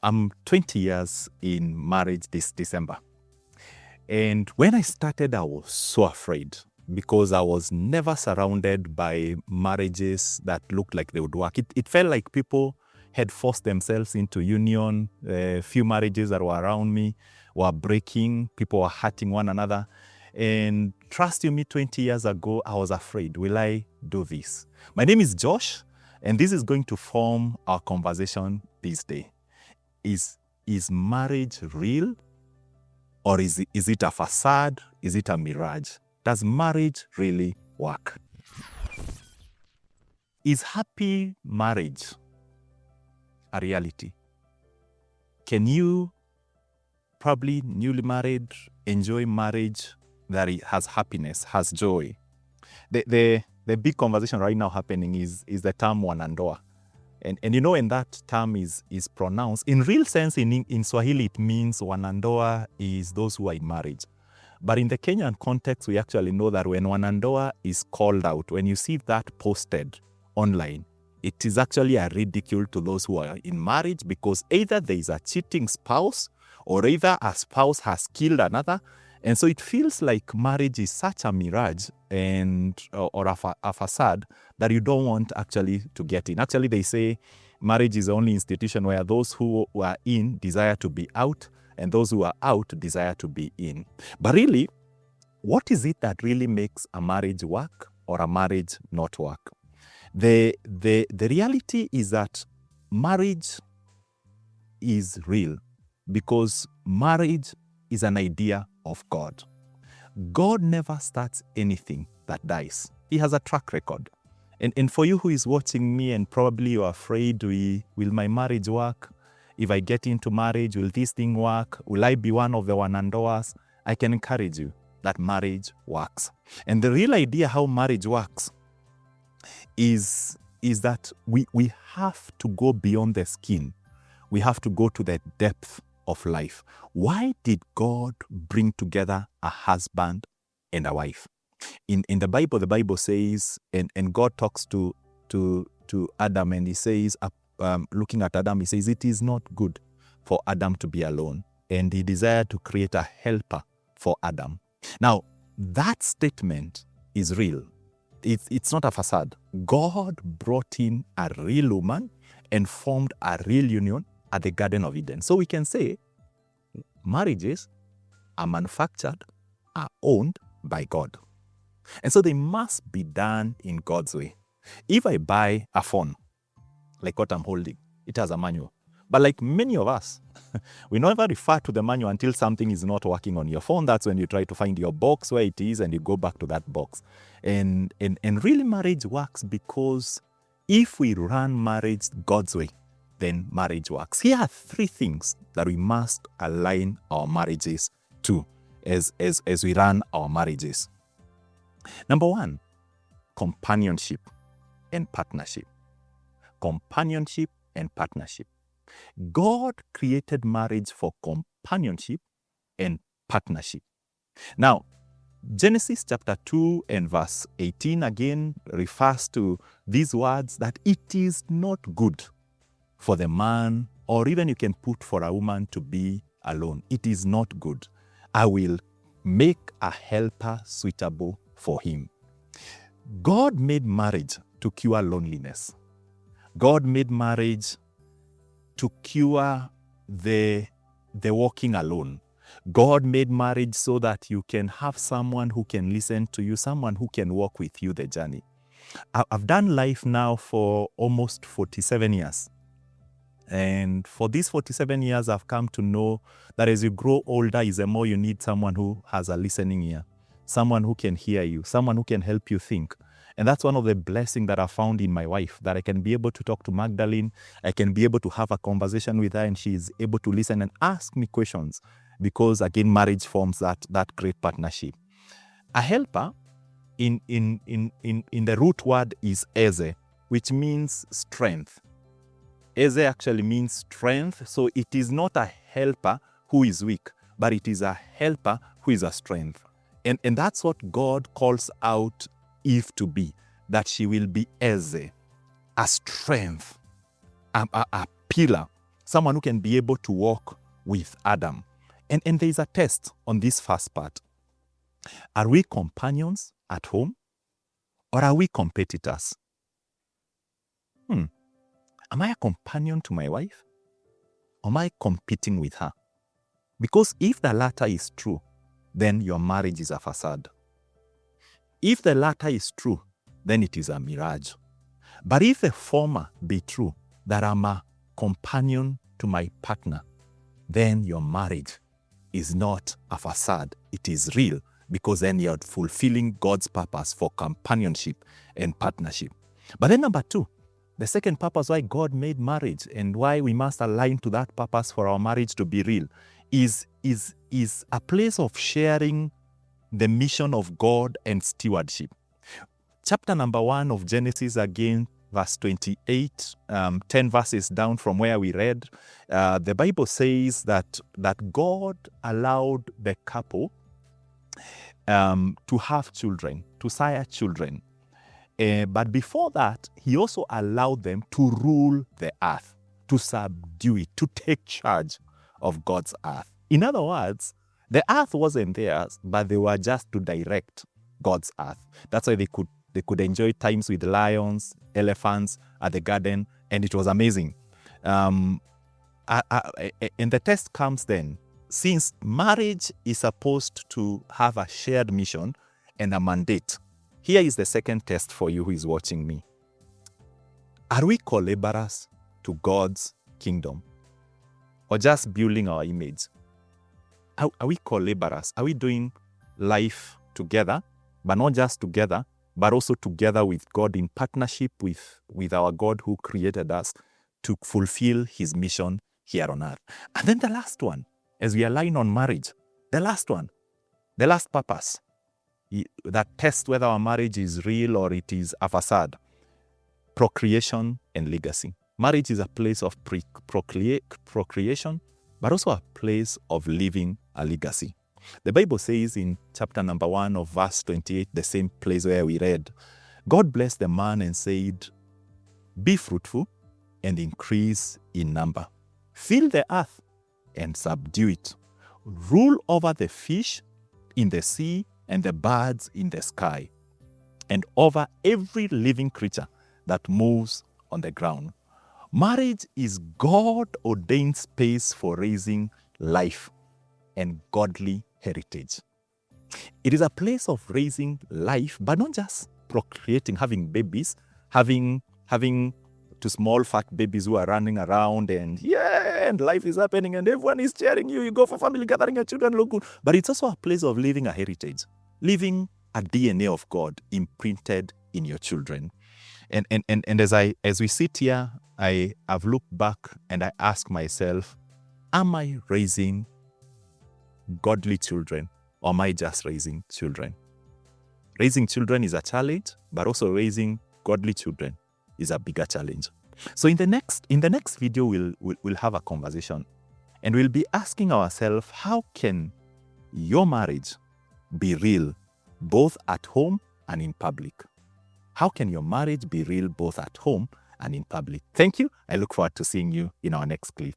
I'm 20 years in marriage this December. And when I started, I was so afraid because I was never surrounded by marriages that looked like they would work. It felt like people had forced themselves into union. A few marriages that were around me were breaking. People were hurting one another. And trust you me, 20 years ago, I was afraid. Will I do this? My name is Josh, and this is going to form our conversation this day. Is marriage real? Or is it a facade? Is it a mirage? Does marriage really work? Is happy marriage a reality? Can you, probably newly married, enjoy marriage that it has happiness, has joy? The big conversation right now happening is the term wanandoa. And you know, when that term is pronounced, in real sense, in Swahili, it means wanandoa is those who are in marriage. But in the Kenyan context, we actually know that when wanandoa is called out, when you see that posted online, it is actually a ridicule to those who are in marriage, because either there is a cheating spouse or either a spouse has killed another. And so it feels like marriage is such a mirage or a facade that you don't want actually to get in. Actually, they say marriage is the only institution where those who are in desire to be out and those who are out desire to be in. But really, what is it that really makes a marriage work or a marriage not work? The reality is that marriage is real because marriage is an idea of God. God never starts anything that dies. He has a track record. And for you who is watching me and probably you're afraid, will my marriage work? If I get into marriage, will this thing work? Will I be one of the wanandoas? I can encourage you that marriage works. And the real idea how marriage works is that we have to go beyond the skin. We have to go to the depth of life. Why did God bring together a husband and a wife? In the Bible says, and God talks to Adam, and he says, looking at Adam, he says, it is not good for Adam to be alone. And he desired to create a helper for Adam. Now, that statement is real. It's not a facade. God brought in a real woman and formed a real union at the Garden of Eden. So we can say marriages are manufactured, are owned by God. And so they must be done in God's way. If I buy a phone, like what I'm holding, it has a manual. But like many of us, we never refer to the manual until something is not working on your phone. That's when you try to find your box where it is and you go back to that box. And really marriage works because if we run marriage God's way, then marriage works. Here are 3 things that we must align our marriages to as we run our marriages. Number 1, companionship and partnership. Companionship and partnership. God created marriage for companionship and partnership. Now, Genesis chapter 2 and verse 18 again refers to these words that it is not good for the man, or even you can put for a woman, to be alone. It is not good. I will make a helper suitable for him. God made marriage to cure loneliness. God made marriage to cure the walking alone. God made marriage so that you can have someone who can listen to you, someone who can walk with you the journey. I've done life now for almost 47 years. And for these 47 years, I've come to know that as you grow older, is the more you need someone who has a listening ear, someone who can hear you, someone who can help you think. And that's one of the blessings that I found in my wife, that I can be able to talk to Magdalene, I can be able to have a conversation with her, and she is able to listen and ask me questions, because again, marriage forms that great partnership. A helper in the root word is eze, which means strength. Eze actually means strength, so it is not a helper who is weak, but it is a helper who is a strength. And that's what God calls out Eve to be, that she will be Eze, a strength, a pillar, someone who can be able to walk with Adam. And there is a test on this first part. Are we companions at home, or are we competitors? Am I a companion to my wife? Or am I competing with her? Because if the latter is true, then your marriage is a facade. If the latter is true, then it is a mirage. But if the former be true, that I'm a companion to my partner, then your marriage is not a facade. It is real, because then you're fulfilling God's purpose for companionship and partnership. But then number two, the second purpose why God made marriage and why we must align to that purpose for our marriage to be real is a place of sharing the mission of God and stewardship. Chapter number 1 of Genesis, again, verse 28, 10 verses down from where we read, the Bible says that God allowed the couple to have children, to sire children. But before that, he also allowed them to rule the earth, to subdue it, to take charge of God's earth. In other words, the earth wasn't theirs, but they were just to direct God's earth. That's why they could enjoy times with lions, elephants at the garden, and it was amazing. And the test comes then, since marriage is supposed to have a shared mission and a mandate. Here is the second test for you who is watching me. Are we co-laborers to God's kingdom, or just building our image? Are we co-laborers? Are we doing life together, but not just together, but also together with God, in partnership with our God who created us to fulfill his mission here on earth? And then the last one, as we align on marriage, the last purpose, that test whether our marriage is real or it is a facade: procreation and legacy. Marriage is a place of procreation, but also a place of leaving a legacy. The Bible says in chapter number 1 of verse 28, the same place where we read, God blessed the man and said, be fruitful and increase in number. Fill the earth and subdue it. Rule over the fish in the sea and the birds in the sky, and over every living creature that moves on the ground. Marriage is God-ordained space for raising life and godly heritage. It is a place of raising life, but not just procreating, having babies, having to small fat babies who are running around and life is happening and everyone is cheering you. You go for family gathering, your children look good. But it's also a place of living a heritage, living a DNA of God imprinted in your children. And as we sit here, I have looked back and I ask myself, am I raising godly children, or am I just raising children? Raising children is a challenge, but also raising godly children is a bigger challenge. So in the next video, we'll have a conversation, and we'll be asking ourselves, how can your marriage be real both at home and in public? How can your marriage be real both at home and in public? Thank you. I look forward to seeing you in our next clip.